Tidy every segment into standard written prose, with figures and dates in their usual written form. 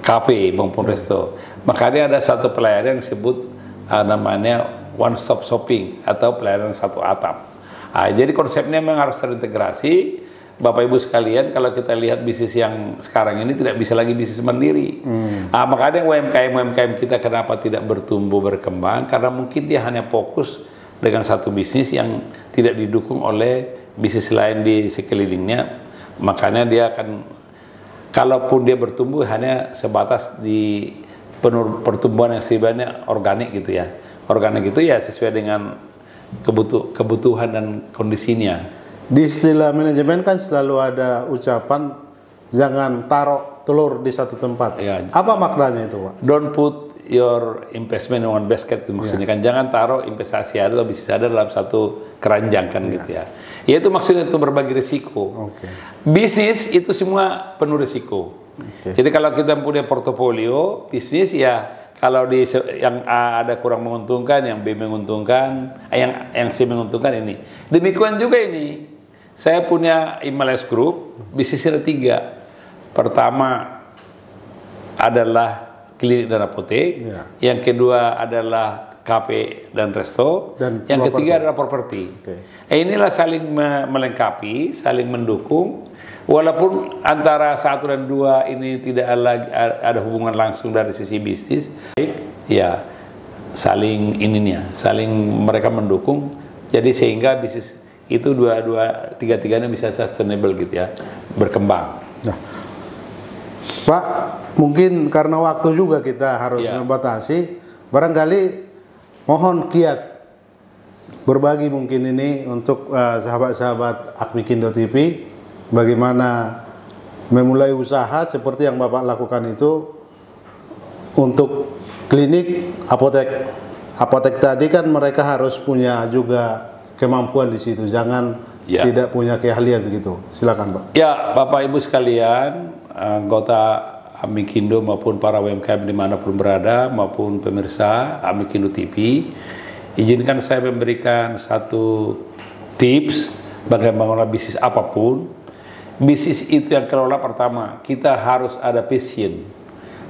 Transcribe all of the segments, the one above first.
kafe maupun resto. Makanya ada satu pelayanan yang disebut namanya one stop shopping atau pelayanan satu atap. Jadi konsepnya memang harus terintegrasi. Bapak Ibu sekalian, kalau kita lihat bisnis yang sekarang ini tidak bisa lagi bisnis mandiri. Makanya UMKM kita kenapa tidak bertumbuh berkembang? Karena mungkin dia hanya fokus dengan satu bisnis yang tidak didukung oleh bisnis lain di sekelilingnya. Makanya dia akan, kalaupun dia bertumbuh hanya sebatas di pertumbuhan yang sifatnya organik gitu ya. Organik itu ya sesuai dengan kebutuhan dan kondisinya. Di istilah manajemen kan selalu ada ucapan jangan taruh telur di satu tempat. Ya. Apa maknanya itu, Pak? Don't put your investment in one basket, maksudnya kan jangan taruh investasi atau bisnis ada dalam satu keranjang kan gitu ya. Ya itu maksudnya itu berbagi risiko. Bisnis itu semua penuh risiko. Jadi kalau kita punya portofolio bisnis ya, kalau di yang A ada kurang menguntungkan, yang B menguntungkan, yang C menguntungkan ini. Demikian juga ini. Saya punya Himalayas Group, bisnisnya ada 3. Pertama adalah klinik dan apotek, yang kedua adalah kafe dan resto, dan yang ketiga adalah properti. Inilah saling melengkapi, saling mendukung. Walaupun antara 1 dan 2 ini tidak ada hubungan langsung dari sisi bisnis, ya saling saling mereka mendukung. Jadi sehingga bisnis itu tiga-tiganya bisa sustainable gitu ya, berkembang. Nah, Pak, mungkin karena waktu juga kita harus membatasi, barangkali mohon kiat berbagi mungkin ini untuk sahabat-sahabat Akmikindo TV, bagaimana memulai usaha seperti yang Bapak lakukan itu untuk klinik, apotek. Apotek tadi kan mereka harus punya juga kemampuan di situ, jangan tidak punya keahlian begitu. Silakan, Pak. Ya, Bapak Ibu sekalian, anggota Amikindo maupun para UMKM dimanapun berada, maupun pemirsa Amikindo TV, izinkan saya memberikan satu tips bagaimana bisnis apapun. Bisnis itu yang kelola pertama, kita harus ada passion,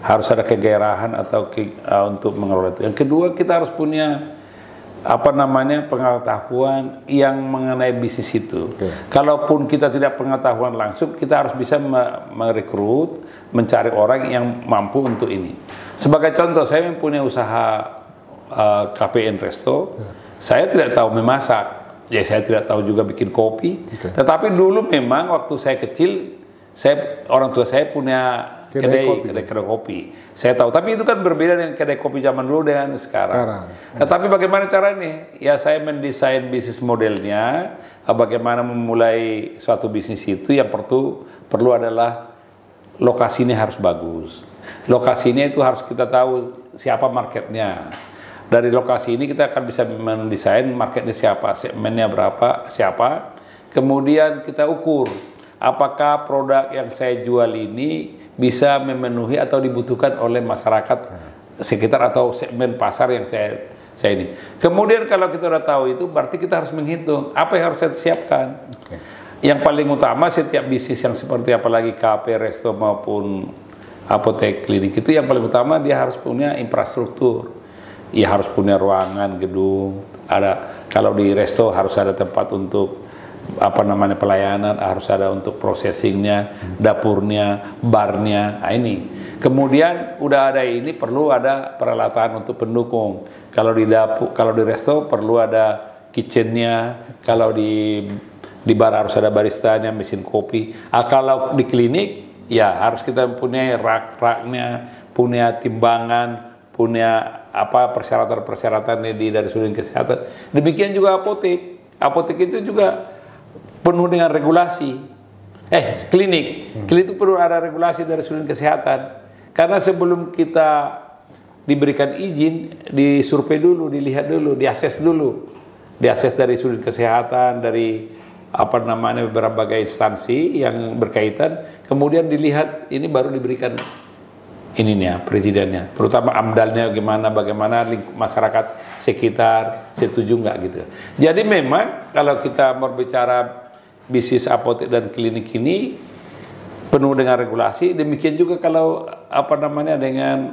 harus ada kegairahan atau untuk mengelola itu. Yang kedua, kita harus punya pengetahuan yang mengenai bisnis itu. Kalaupun kita tidak pengetahuan langsung, kita harus bisa merekrut, mencari orang yang mampu untuk ini. Sebagai contoh, saya mempunyai usaha kafe and resto. Saya tidak tahu memasak, ya saya tidak tahu juga bikin kopi. Tetapi dulu memang waktu saya kecil, orang tua saya punya kedai kopi. Saya tahu, tapi itu kan berbeda dengan kedai kopi zaman dulu dengan sekarang. Tapi bagaimana caranya? Ya saya mendesain bisnis modelnya, bagaimana memulai suatu bisnis itu. Yang perlu adalah lokasinya harus bagus. Lokasinya itu harus kita tahu siapa marketnya. Dari lokasi ini kita akan bisa mendesain marketnya siapa, segmennya berapa, siapa. Kemudian kita ukur apakah produk yang saya jual ini bisa memenuhi atau dibutuhkan oleh masyarakat sekitar atau segmen pasar yang saya ini. Kemudian kalau kita sudah tahu itu, berarti kita harus menghitung apa yang harus saya siapkan. Yang paling utama setiap bisnis yang seperti apalagi kafe, resto maupun apotek, klinik itu yang paling utama dia harus punya infrastruktur. Ya harus punya ruangan, gedung, kalau di resto harus ada tempat untuk pelayanan, harus ada untuk processingnya, dapurnya, barnya, ini. Kemudian udah ada ini, perlu ada peralatan untuk pendukung. Kalau di resto perlu ada kitchennya, kalau di bar harus ada baristanya, mesin kopi. Kalau di klinik ya harus kita punya rak-raknya, punya timbangan, punya persyaratan-persyaratan dari sudut kesehatan. Demikian juga apotek. Apotek itu juga penuh dengan regulasi. Klinik itu perlu ada regulasi dari sudut kesehatan. Karena sebelum kita diberikan izin, disurvei dulu, dilihat dulu, diakses dulu. Diakses dari sudut kesehatan, dari berbagai instansi yang berkaitan. Kemudian dilihat, ini baru diberikan presidennya, terutama amdalnya bagaimana masyarakat sekitar setuju nggak gitu. Jadi memang kalau kita berbicara bisnis apotek dan klinik ini penuh dengan regulasi. Demikian juga kalau apa namanya dengan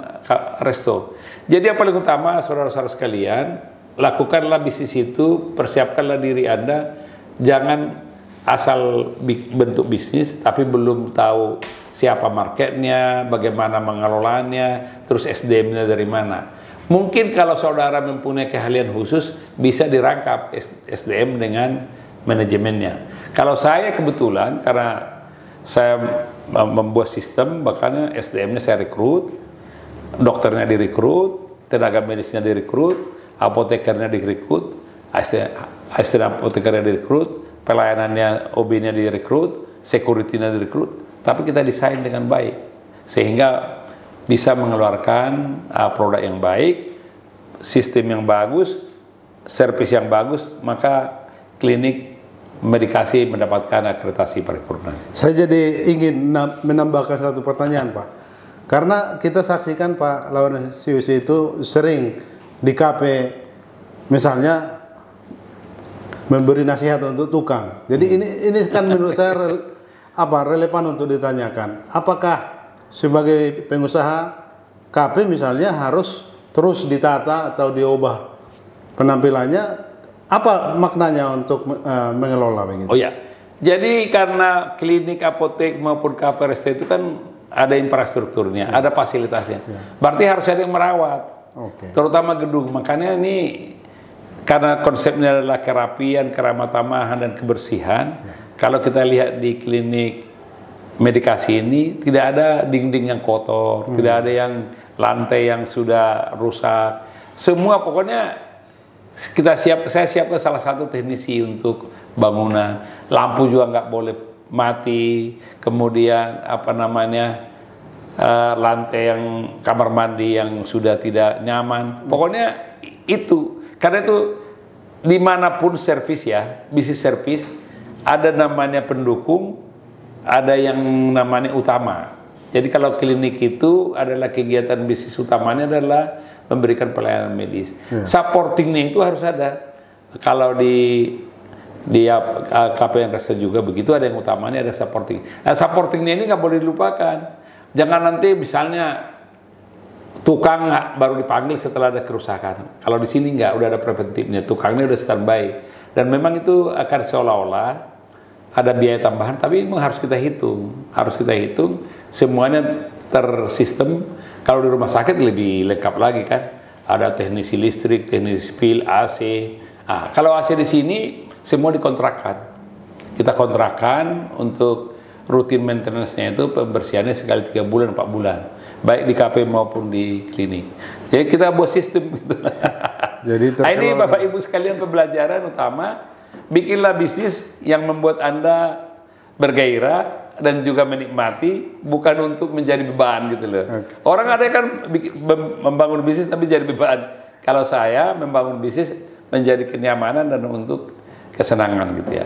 resto. Jadi yang paling utama saudara-saudara sekalian, lakukanlah bisnis itu, persiapkanlah diri Anda, jangan asal bentuk bisnis tapi belum tahu siapa marketnya, bagaimana mengelolanya, terus SDM-nya dari mana. Mungkin kalau saudara mempunyai keahlian khusus, bisa dirangkap SDM dengan manajemennya. Kalau saya kebetulan, karena saya membuat sistem, makanya SDM-nya saya rekrut, dokternya direkrut, tenaga medisnya direkrut, apotekernya direkrut, asisten apotekernya direkrut, pelayanannya OB-nya direkrut, security-nya direkrut. Tapi kita desain dengan baik, sehingga bisa mengeluarkan produk yang baik, sistem yang bagus, servis yang bagus, maka klinik medikasi mendapatkan akreditasi paripurna. Saya jadi ingin menambahkan satu pertanyaan, Pak. Karena kita saksikan Pak Laurentius itu sering di KP, misalnya memberi nasihat untuk tukang. Jadi ini kan menurut saya relevan untuk ditanyakan. Apakah sebagai pengusaha KP misalnya harus terus ditata atau diubah penampilannya, apa maknanya untuk mengelola begitu? Oh ya, jadi karena klinik, apotek maupun KP resto itu kan ada infrastrukturnya, ada fasilitasnya. Berarti harus ada yang merawat, terutama gedung. Makanya ini karena konsepnya adalah kerapian, keramah tamahan dan kebersihan. Kalau kita lihat di klinik medikasi ini tidak ada dinding yang kotor, tidak ada yang lantai yang sudah rusak. Semua pokoknya saya siapkan salah satu teknisi untuk bangunan. Lampu juga nggak boleh mati. Kemudian apa namanya lantai yang kamar mandi yang sudah tidak nyaman. Pokoknya itu karena itu dimanapun servis ya, bisnis servis ada namanya pendukung, ada yang namanya utama. Jadi kalau klinik itu adalah kegiatan bisnis utamanya adalah memberikan pelayanan medis. Supportingnya itu harus ada. Kalau di KPN Resto juga begitu, ada yang utamanya, ada supporting. Nah, supportingnya ini nggak boleh dilupakan. Jangan nanti misalnya tukang baru dipanggil setelah ada kerusakan. Kalau di sini nggak, udah ada preventifnya. Tukangnya udah standby. Dan memang itu akan seolah-olah ada biaya tambahan, tapi memang harus kita hitung. Harus kita hitung, semuanya tersistem. Kalau di rumah sakit lebih lengkap lagi kan. Ada teknisi listrik, teknisi spill, AC. Nah, kalau AC di sini, semua dikontrakkan. Kita kontrakkan untuk rutin maintenance-nya itu pembersihannya sekali 3 bulan, 4 bulan. Baik di KP maupun di klinik. Jadi kita buat sistem gitu. Jadi nah, ini Bapak Ibu sekalian pembelajaran utama. Bikinlah bisnis yang membuat Anda bergairah dan juga menikmati, bukan untuk menjadi beban gitu loh. Orang ada kan membangun bisnis tapi jadi beban. Kalau saya membangun bisnis menjadi kenyamanan dan untuk kesenangan gitu ya.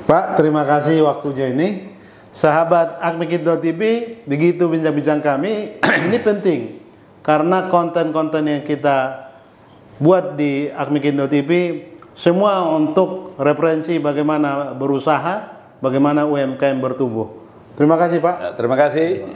Pak, terima kasih waktunya ini. Sahabat Akmikindo TV, begitu bincang-bincang kami, ini penting. Karena konten-konten yang kita buat di Akmikindo TV, semua untuk referensi bagaimana berusaha, bagaimana UMKM bertumbuh. Terima kasih Pak. Terima kasih.